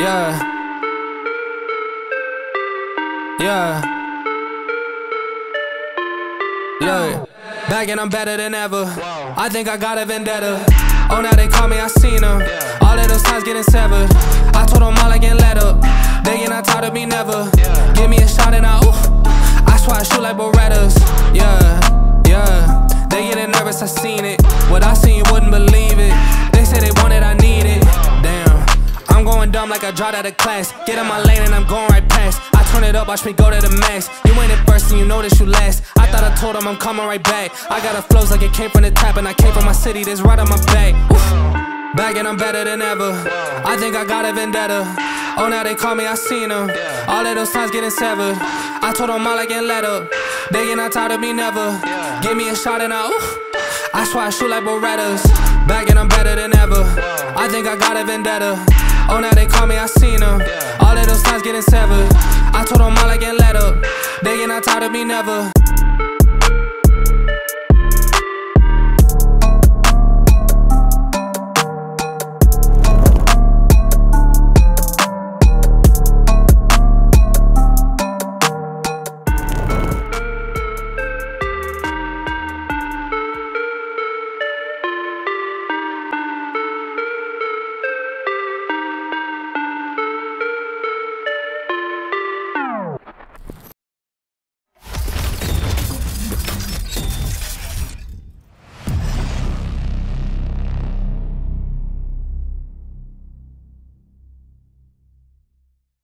Yeah. Yeah. Look, back and I'm better than ever. I think I got a vendetta. Oh, now they call me, I seen them. All of those times getting severed. I told them all I can let up. They get not tired of me never. Give me a shot and I swear I shoot like Berettas. Yeah, yeah. They getting nervous, I seen it. What I seen, you wouldn't believe it. They say they want it, I need it. Damn, I'm going dumb like I dropped out of class. Get in my lane and I'm going right past. I turn it up, watch me go to the max. You ain't it first and you know that you last. I thought I told them I'm coming right back. I got a flows like it came from the tap, and I came from my city, that's right on my back. Back and I'm better than ever. I think I got a vendetta. Oh, now they call me, I seen them. All of those times getting severed. I told them all I can let up. They get not tired of me never. Give me a shot and I swear I shoot like Berettas. Back and I'm better than ever. I think I got a vendetta. Oh, now they call me, I seen them. All of those times getting severed. I told them all I can let up. They get not tired of me never.